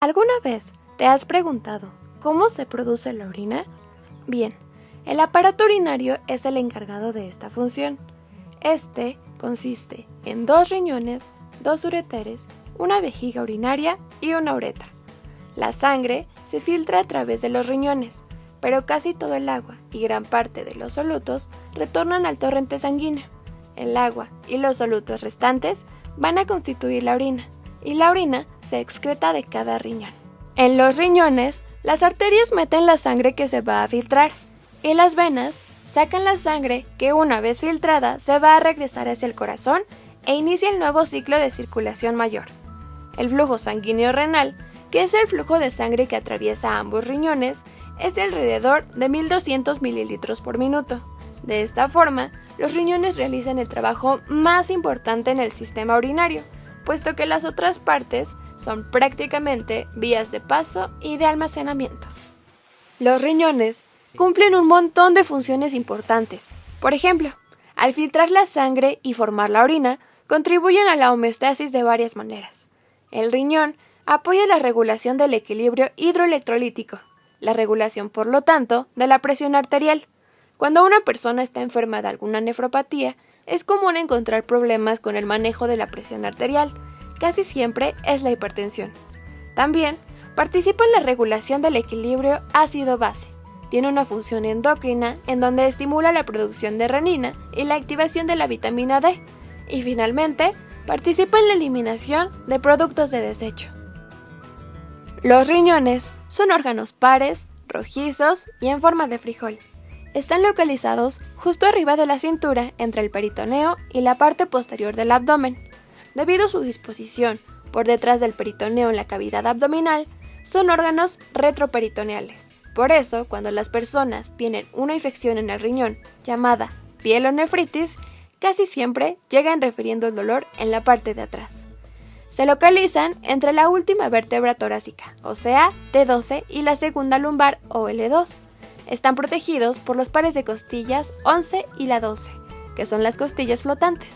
¿Alguna vez te has preguntado cómo se produce la orina? Bien, el aparato urinario es el encargado de esta función. Este consiste en 2 riñones, 2 ureteres, una vejiga urinaria y una uretra. La sangre se filtra a través de los riñones, pero casi todo el agua y gran parte de los solutos retornan al torrente sanguíneo. El agua y los solutos restantes van a constituir la orina, y la orina se excreta de cada riñón. En los riñones, las arterias meten la sangre que se va a filtrar, y las venas sacan la sangre que una vez filtrada se va a regresar hacia el corazón e inicia el nuevo ciclo de circulación mayor. El flujo sanguíneo renal, que es el flujo de sangre que atraviesa ambos riñones, es de alrededor de 1200 mililitros por minuto. De esta forma, los riñones realizan el trabajo más importante en el sistema urinario, puesto que las otras partes son prácticamente vías de paso y de almacenamiento. Los riñones cumplen un montón de funciones importantes. Por ejemplo, al filtrar la sangre y formar la orina, contribuyen a la homeostasis de varias maneras. El riñón apoya la regulación del equilibrio hidroelectrolítico, la regulación, por lo tanto, de la presión arterial. Cuando una persona está enferma de alguna nefropatía, es común encontrar problemas con el manejo de la presión arterial. Casi siempre es la hipertensión. También participa en la regulación del equilibrio ácido-base. Tiene una función endocrina en donde estimula la producción de renina y la activación de la vitamina D. Y finalmente, participa en la eliminación de productos de desecho. Los riñones son órganos pares, rojizos y en forma de frijol. Están localizados justo arriba de la cintura, entre el peritoneo y la parte posterior del abdomen. Debido a su disposición por detrás del peritoneo en la cavidad abdominal, son órganos retroperitoneales. Por eso, cuando las personas tienen una infección en el riñón llamada pielonefritis, casi siempre llegan refiriendo el dolor en la parte de atrás. Se localizan entre la última vértebra torácica, o sea, T12, y la segunda lumbar, o L2. Están protegidos por los pares de costillas 11 y la 12, que son las costillas flotantes.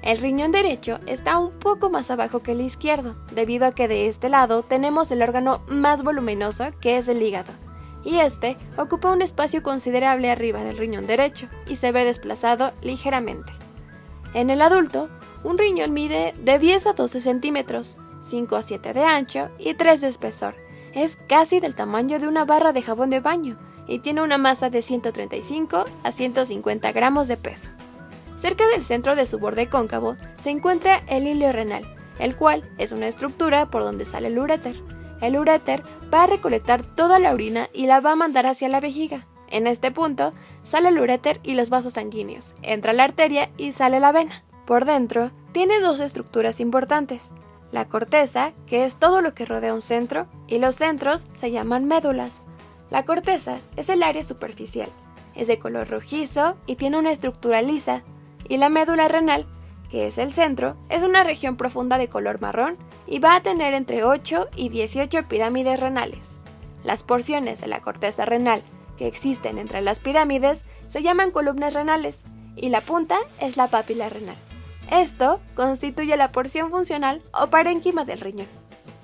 El riñón derecho está un poco más abajo que el izquierdo, debido a que de este lado tenemos el órgano más voluminoso, que es el hígado, y este ocupa un espacio considerable arriba del riñón derecho y se ve desplazado ligeramente. En el adulto, un riñón mide de 10 a 12 centímetros, 5 a 7 de ancho y 3 de espesor. Es casi del tamaño de una barra de jabón de baño y tiene una masa de 135 a 150 gramos de peso. Cerca del centro de su borde cóncavo se encuentra el hilio renal, el cual es una estructura por donde sale el uréter. El uréter va a recolectar toda la orina y la va a mandar hacia la vejiga. En este punto sale el uréter y los vasos sanguíneos, entra la arteria y sale la vena. Por dentro tiene 2 estructuras importantes: la corteza, que es todo lo que rodea un centro, y los centros se llaman médulas. La corteza es el área superficial, es de color rojizo y tiene una estructura lisa, y la médula renal, que es el centro, es una región profunda de color marrón y va a tener entre 8 y 18 pirámides renales. Las porciones de la corteza renal que existen entre las pirámides se llaman columnas renales y la punta es la papila renal. Esto constituye la porción funcional o parénquima del riñón.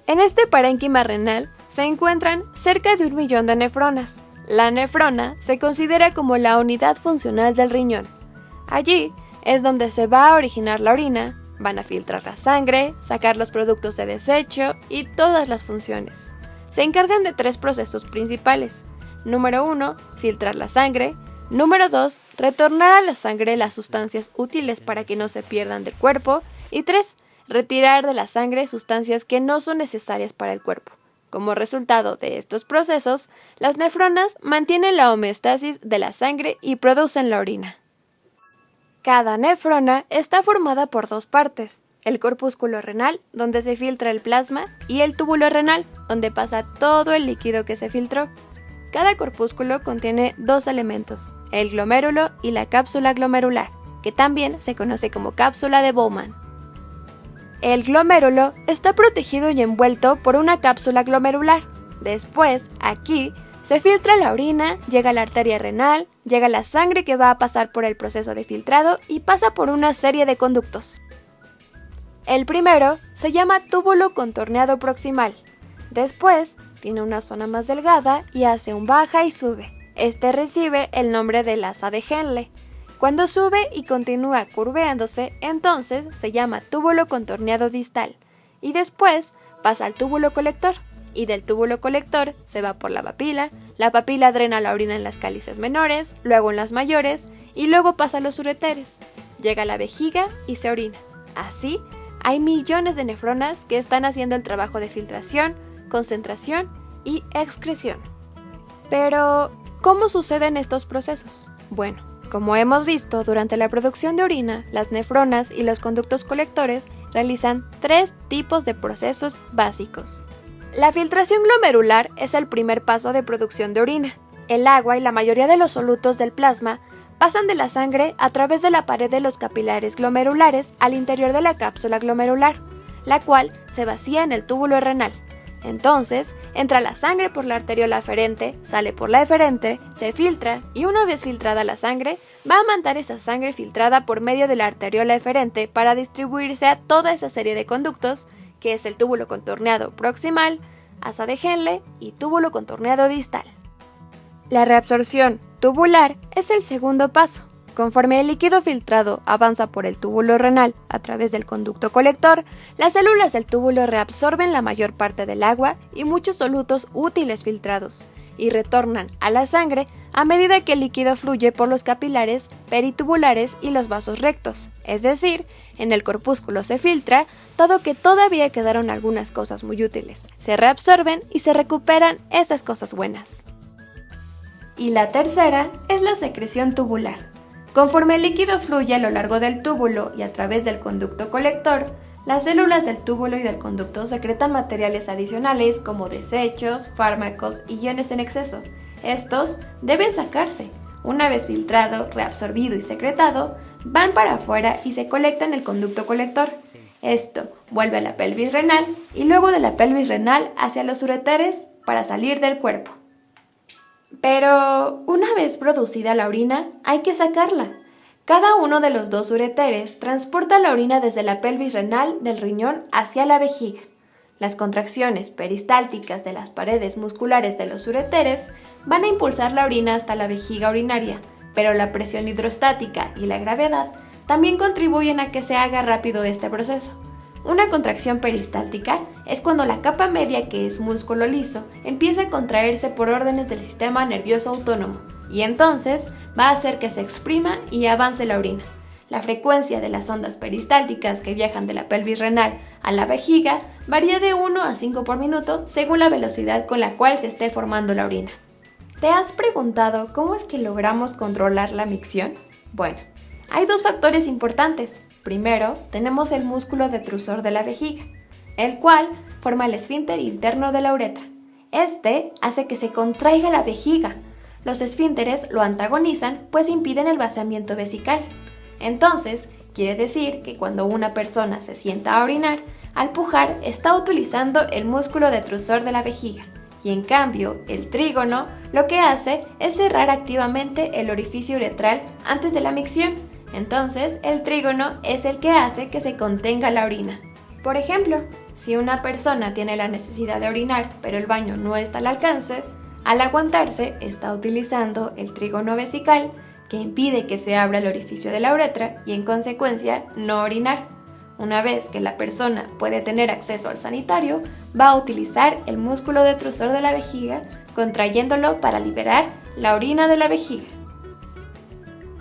En este parénquima renal se encuentran cerca de 1 millón de nefronas. La nefrona se considera como la unidad funcional del riñón. Allí es donde se va a originar la orina, van a filtrar la sangre, sacar los productos de desecho y todas las funciones. Se encargan de 3 procesos principales. Número 1, filtrar la sangre. Número 2, retornar a la sangre las sustancias útiles para que no se pierdan del cuerpo. Y 3, retirar de la sangre sustancias que no son necesarias para el cuerpo. Como resultado de estos procesos, las nefronas mantienen la homeostasis de la sangre y producen la orina. Cada nefrona está formada por 2 partes: el corpúsculo renal, donde se filtra el plasma, y el túbulo renal, donde pasa todo el líquido que se filtró. Cada corpúsculo contiene 2 elementos, el glomérulo y la cápsula glomerular, que también se conoce como cápsula de Bowman. El glomérulo está protegido y envuelto por una cápsula glomerular. Después, aquí, se filtra la orina, llega a la arteria renal, llega la sangre que va a pasar por el proceso de filtrado y pasa por una serie de conductos. El primero se llama túbulo contorneado proximal. Después, tiene una zona más delgada y hace un baja y sube. Este recibe el nombre del asa de Henle. Cuando sube y continúa curveándose, entonces se llama túbulo contorneado distal. Y después pasa al túbulo colector. Y del túbulo colector se va por la papila drena la orina en las cálices menores, luego en las mayores, y luego pasa a los ureteres. Llega a la vejiga y se orina. Así, hay millones de nefronas que están haciendo el trabajo de filtración, concentración y excreción. Pero, ¿cómo suceden estos procesos? Bueno, como hemos visto, durante la producción de orina, las nefronas y los conductos colectores realizan 3 tipos de procesos básicos. La filtración glomerular es el primer paso de producción de orina. El agua y la mayoría de los solutos del plasma pasan de la sangre a través de la pared de los capilares glomerulares al interior de la cápsula glomerular, la cual se vacía en el túbulo renal. Entonces, entra la sangre por la arteriola aferente, sale por la eferente, se filtra y una vez filtrada la sangre, va a mandar esa sangre filtrada por medio de la arteriola eferente para distribuirse a toda esa serie de conductos, que es el túbulo contorneado proximal, asa de Henle y túbulo contorneado distal. La reabsorción tubular es el segundo paso. Conforme el líquido filtrado avanza por el túbulo renal a través del conducto colector, las células del túbulo reabsorben la mayor parte del agua y muchos solutos útiles filtrados y retornan a la sangre a medida que el líquido fluye por los capilares peritubulares y los vasos rectos, es decir, en el corpúsculo se filtra, dado que todavía quedaron algunas cosas muy útiles. Se reabsorben y se recuperan esas cosas buenas. Y la tercera es la secreción tubular. Conforme el líquido fluye a lo largo del túbulo y a través del conducto colector, las células del túbulo y del conducto secretan materiales adicionales como desechos, fármacos y iones en exceso. Estos deben sacarse. Una vez filtrado, reabsorbido y secretado, van para afuera y se colectan en el conducto colector. Esto vuelve a la pelvis renal y luego de la pelvis renal hacia los ureteres para salir del cuerpo. Pero una vez producida la orina, hay que sacarla. Cada uno de los 2 ureteres transporta la orina desde la pelvis renal del riñón hacia la vejiga. Las contracciones peristálticas de las paredes musculares de los ureteres van a impulsar la orina hasta la vejiga urinaria, pero la presión hidrostática y la gravedad también contribuyen a que se haga rápido este proceso. Una contracción peristáltica es cuando la capa media, que es músculo liso, empieza a contraerse por órdenes del sistema nervioso autónomo y entonces va a hacer que se exprima y avance la orina. La frecuencia de las ondas peristálticas que viajan de la pelvis renal a la vejiga varía de 1 a 5 por minuto según la velocidad con la cual se esté formando la orina. ¿Te has preguntado cómo es que logramos controlar la micción? Bueno, hay 2 factores importantes. Primero, tenemos el músculo detrusor de la vejiga, el cual forma el esfínter interno de la uretra. Este hace que se contraiga la vejiga. Los esfínteres lo antagonizan, pues impiden el vaciamiento vesical. Entonces, quiere decir que cuando una persona se sienta a orinar, al pujar está utilizando el músculo detrusor de la vejiga. Y en cambio, el trígono lo que hace es cerrar activamente el orificio uretral antes de la micción. Entonces, el trígono es el que hace que se contenga la orina. Por ejemplo, si una persona tiene la necesidad de orinar, pero el baño no está al alcance, al aguantarse está utilizando el trígono vesical, que impide que se abra el orificio de la uretra y en consecuencia no orinar. Una vez que la persona puede tener acceso al sanitario, va a utilizar el músculo detrusor de la vejiga, contrayéndolo para liberar la orina de la vejiga.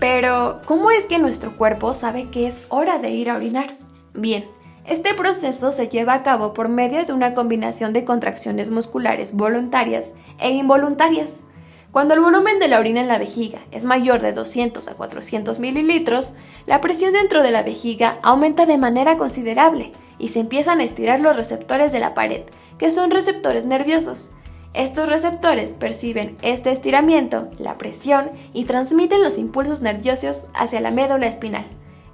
Pero, ¿cómo es que nuestro cuerpo sabe que es hora de ir a orinar? Bien, este proceso se lleva a cabo por medio de una combinación de contracciones musculares voluntarias e involuntarias. Cuando el volumen de la orina en la vejiga es mayor de 200 a 400 mililitros, la presión dentro de la vejiga aumenta de manera considerable y se empiezan a estirar los receptores de la pared, que son receptores nerviosos. Estos receptores perciben este estiramiento, la presión, y transmiten los impulsos nerviosos hacia la médula espinal.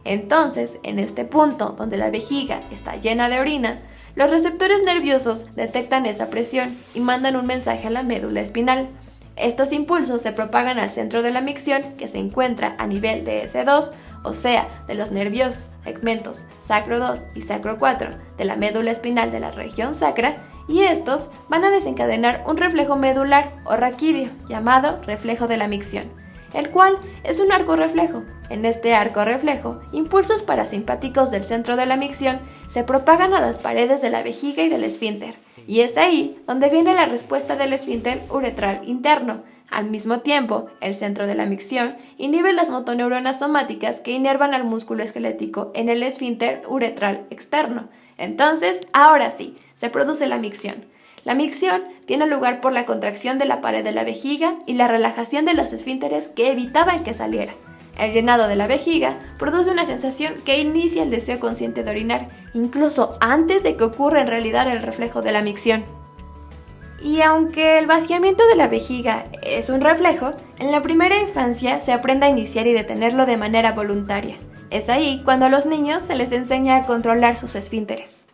Entonces, en este punto donde la vejiga está llena de orina, los receptores nerviosos detectan esa presión y mandan un mensaje a la médula espinal. Estos impulsos se propagan al centro de la micción, que se encuentra a nivel de S2, o sea, de los nerviosos segmentos sacro 2 y sacro 4 de la médula espinal de la región sacra, y estos van a desencadenar un reflejo medular o raquídeo llamado reflejo de la micción, el cual es un arco reflejo. En este arco reflejo, impulsos parasimpáticos del centro de la micción se propagan a las paredes de la vejiga y del esfínter, y es ahí donde viene la respuesta del esfínter uretral interno. Al mismo tiempo, el centro de la micción inhibe las motoneuronas somáticas que inervan al músculo esquelético en el esfínter uretral externo. Entonces, ahora sí, se produce la micción. La micción tiene lugar por la contracción de la pared de la vejiga y la relajación de los esfínteres que evitaban que saliera. El llenado de la vejiga produce una sensación que inicia el deseo consciente de orinar, incluso antes de que ocurra en realidad el reflejo de la micción. Y aunque el vaciamiento de la vejiga es un reflejo, en la primera infancia se aprende a iniciar y detenerlo de manera voluntaria. Es ahí cuando a los niños se les enseña a controlar sus esfínteres.